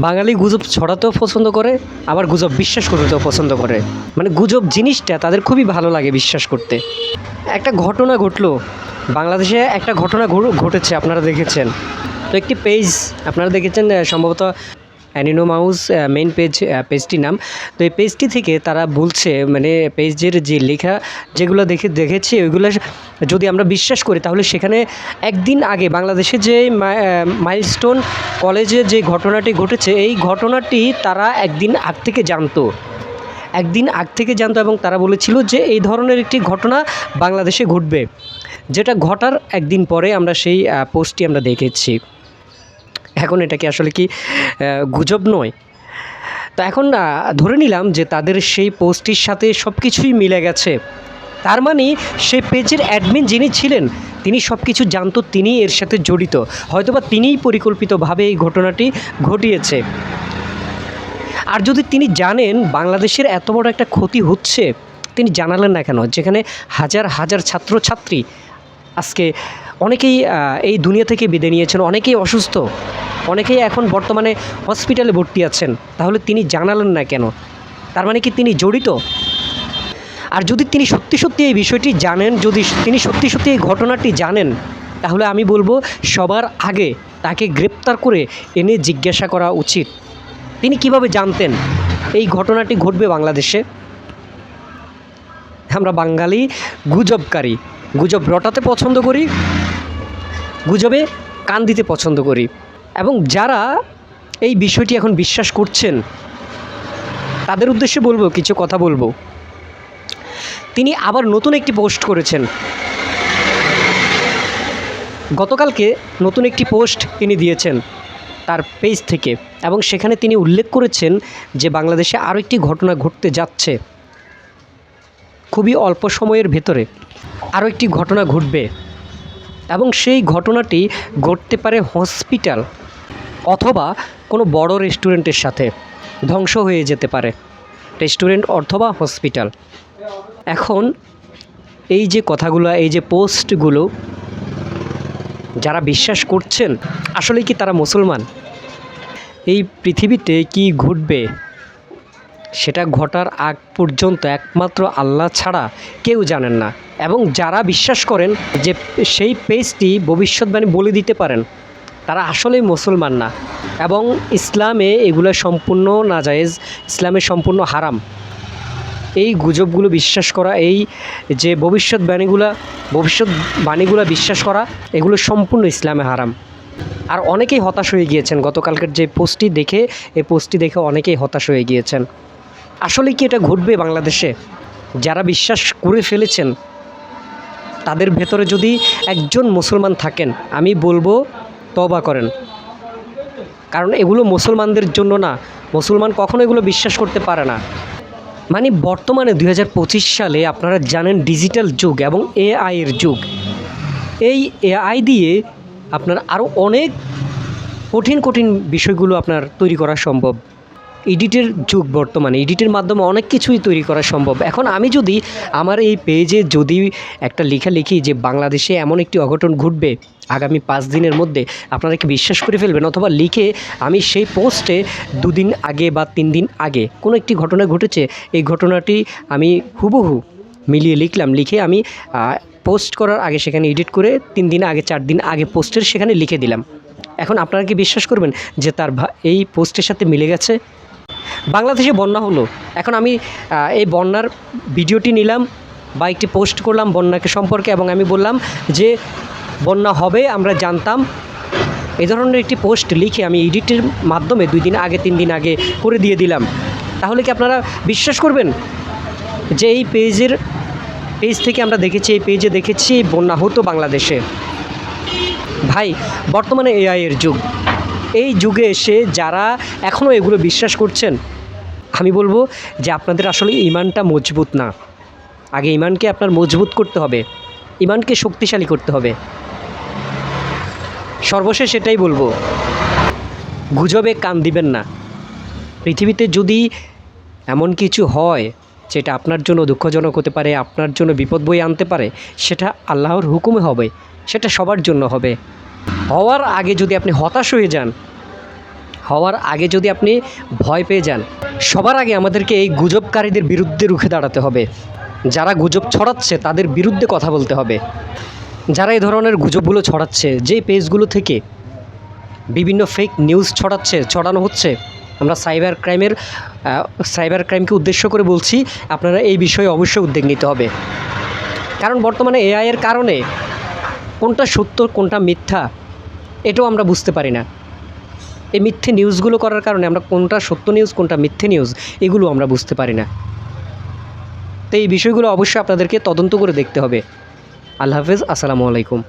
বাঙালি গুজব ছড়াতেও পছন্দ করে, আবার গুজব বিশ্বাস করতেও পছন্দ করে। মানে গুজব জিনিসটা তাদের খুবই ভালো লাগে বিশ্বাস করতে। একটা ঘটনা ঘটলো বাংলাদেশে, একটা ঘটনা ঘটেছে, আপনারা দেখেছেন তো। একটি পেজ আপনারা দেখেছেন সম্ভবত অ্যানিনো মাউস মেইন পেজটির নাম। তো এই পেজটি থেকে তারা বলছে, মানে পেজের যে লেখা যেগুলো দেখেছি ওইগুলো যদি আমরা বিশ্বাস করি, তাহলে সেখানে একদিন আগে বাংলাদেশে যে মাইলস্টোন কলেজে যে ঘটনাটি ঘটেছে, এই ঘটনাটি তারা একদিন আগ থেকে জানতো এবং তারা বলেছিল যে এই ধরনের একটি ঘটনা বাংলাদেশে ঘটবে, যেটা ঘটার একদিন পরে আমরা সেই পোস্টটি আমরা দেখেছি। এখন এটা কি আসলে কি গুজব নয়? তো এখন ধরে নিলাম যে তাদের সেই পোস্টটির সাথে সব কিছুই মিলে গেছে। তার মানে সেই পেজের অ্যাডমিন যিনি ছিলেন তিনি সব কিছু জানতো, তিনি এর সাথে জড়িত, হয়তোবা তিনিই পরিকল্পিতভাবে এই ঘটনাটি ঘটিয়েছে। আর যদি তিনি জানেন বাংলাদেশের এত বড় একটা ক্ষতি হচ্ছে, তিনি জানালেন না কেন? যেখানে হাজার হাজার ছাত্রছাত্রী আজকে অনেকেই এই দুনিয়া থেকে বিদায় নিয়েছেন, অনেকেই অসুস্থ, অনেকেই এখন বর্তমানে হসপিটালে ভর্তি আছেন, তাহলে তিনি জানালেন না কেন? তার মানে কি তিনি জড়িত? আর যদি তিনি সত্যি সত্যি এই বিষয়টি জানেন, যদি তিনি সত্যি সত্যি এই ঘটনাটি জানেন, তাহলে আমি বলবো সবার আগে তাকে গ্রেপ্তার করে এনে জিজ্ঞাসা করা উচিত। তিনি কিভাবে জানতেন এই ঘটনাটি ঘটবে বাংলাদেশে? আমরা বাঙালি গুজবকারী, গুজব রটাতে পছন্দ করি, গুজবে কান দিতে পছন্দ করি। এবং যারা এই বিষয়টি এখন বিশ্বাস করছেন তাদের উদ্দেশ্যে বলবো, কিছু কথা বলবো। তিনি আবার নতুন একটি পোস্ট করেছেন গতকালকে, নতুন একটি পোস্ট তিনি দিয়েছেন তার পেজ থেকে, এবং সেখানে তিনি উল্লেখ করেছেন যে বাংলাদেশে আরও একটি ঘটনা ঘটতে যাচ্ছে, খুবই অল্প সময়ের ভেতরে আরও একটি ঘটনা ঘটবে, এবং সেই ঘটনাটি ঘটতে পারে হসপিটাল অথবা কোনো বড় রেস্টুরেন্টের সাথে, ধ্বংস হয়ে যেতে পারে রেস্টুরেন্ট অথবা হসপিটাল। এখন এই যে কথাগুলো, এই যে পোস্টগুলো যারা বিশ্বাস করছেন, আসলে কি তারা মুসলমান? এই পৃথিবীতে কি ঘটবে সেটা ঘটার আগ পর্যন্ত একমাত্র আল্লাহ ছাড়া কেউ জানেন না। এবং যারা বিশ্বাস করেন যে সেই পেজটি ভবিষ্যৎবাণী বলে দিতে পারেন, তারা আসলেই মুসলমান না, এবং ইসলামে এগুলো সম্পূর্ণ নাজায়েজ, ইসলামে সম্পূর্ণ হারাম। এই গুজবগুলো বিশ্বাস করা, এই যে ভবিষ্যৎবাণীগুলো বিশ্বাস করা, এগুলো সম্পূর্ণ ইসলামে হারাম। আর অনেকেই হতাশ হয়ে গিয়েছেন গতকালকের যে পোস্টটি দেখে, এই পোস্টটি দেখে অনেকেই হতাশ হয়ে গিয়েছেন। আসলে কি এটা ঘটবে বাংলাদেশে? যারা বিশ্বাস করে ফেলেছেন তাদের ভেতরে যদি একজন মুসলমান থাকেন, আমি বলবো তওবা করেন, কারণ এগুলো মুসলমানদের জন্য না। মুসলমান কখনো এগুলো বিশ্বাস করতে পারে না। মানে বর্তমানে 2025 সালে আপনারা জানেন ডিজিটাল যুগ এবং এআই এর যুগ। এই এআই দিয়ে আপনার আরও অনেক কঠিন কঠিন বিষয়গুলো আপনার তৈরি করা সম্ভব। এডিটের যুগ বর্তমানে, এডিটের মাধ্যমে অনেক কিছুই তৈরি করা সম্ভব। এখন আমি যদি আমার এই পেজে যদি একটা লেখা লিখি যে বাংলাদেশে এমন একটি অঘটন ঘটবে আগামী 5 দিনের মধ্যে, আপনারা কি বিশ্বাস করে ফেলবেন? অথবা লিখে আমি সেই পোস্টে 2 দিন আগে বা 3 দিন আগে কোনো একটি ঘটনা ঘটেছে, এই ঘটনাটি আমি হুবহু মিলিয়ে লিখলাম, লিখে আমি পোস্ট করার আগে সেখানে এডিট করে 3 দিন আগে 4 দিন আগে পোস্টের সেখানে লিখে দিলাম। এখন আপনারা কি বিশ্বাস করবেন যে তার এই পোস্টের সাথে মিলে গেছে? বাংলাদেশে বন্যা হলো, এখন আমি এই বন্যার ভিডিওটি নিলাম বা একটি পোস্ট করলাম বন্যাকে সম্পর্কে, এবং আমি বললাম যে বন্যা হবে আমরা জানতাম, এই ধরনের একটি পোস্ট লিখে আমি এডিটের মাধ্যমে 2 দিন আগে 3 দিন আগে করে দিয়ে দিলাম। তাহলে কি আপনারা বিশ্বাস করবেন যে এই পেজ থেকে আমরা দেখেছি, এই পেজে দেখেছি বন্যা হতো বাংলাদেশে? ভাই, বর্তমানে এআই এর যুগ, এই যুগে এসে যারা এখনও এগুলো বিশ্বাস করছেন, আমি বলবো যে আপনাদের আসলে ইমানটা মজবুত না। আগে ইমানকে আপনার মজবুত করতে হবে, ইমানকে শক্তিশালী করতে হবে। সর্বশেষ এটাই বলবো, গুজবে কান দিবেন না। পৃথিবীতে যদি এমন কিছু হয় যেটা আপনার জন্য দুঃখজনক হতে পারে, আপনার জন্য বিপদ বয়ে আনতে পারে, সেটা আল্লাহর হুকুমে হবে, সেটা সবার জন্য হবে। হওয়ার আগে যদি আপনি হতাশ হয়ে যান, হওয়ার আগে যদি আপনি ভয় পেয়ে যান, সবার আগে আমাদেরকে এই গুজবকারীদের বিরুদ্ধে রুখে দাঁড়াতে হবে। যারা গুজব ছড়াচ্ছে তাদের বিরুদ্ধে কথা বলতে হবে। যারা এই ধরনের গুজবগুলো ছড়াচ্ছে, যে পেজগুলো থেকে বিভিন্ন ফেক নিউজ ছড়ানো হচ্ছে, আমরা সাইবার ক্রাইমকে উদ্দেশ্য করে বলছি, আপনারা এই বিষয়ে অবশ্যই উদ্যোগ নিতে হবে। কারণ বর্তমানে এআইয়ের কারণে কোনটা সত্য কোনটা মিথ্যা এটাও আমরা বুঝতে পারি না। এই মিথ্যে নিউজগুলো করার কারণে আমরা কোনটা সত্য নিউজ কোনটা মিথ্যে নিউজ এগুলো আমরা বুঝতে পারি না। তো এই বিষয়গুলো অবশ্যই আপনাদেরকে তদন্ত করে দেখতে হবে। আল্লাহ হাফেজ, আসসালামু আলাইকুম।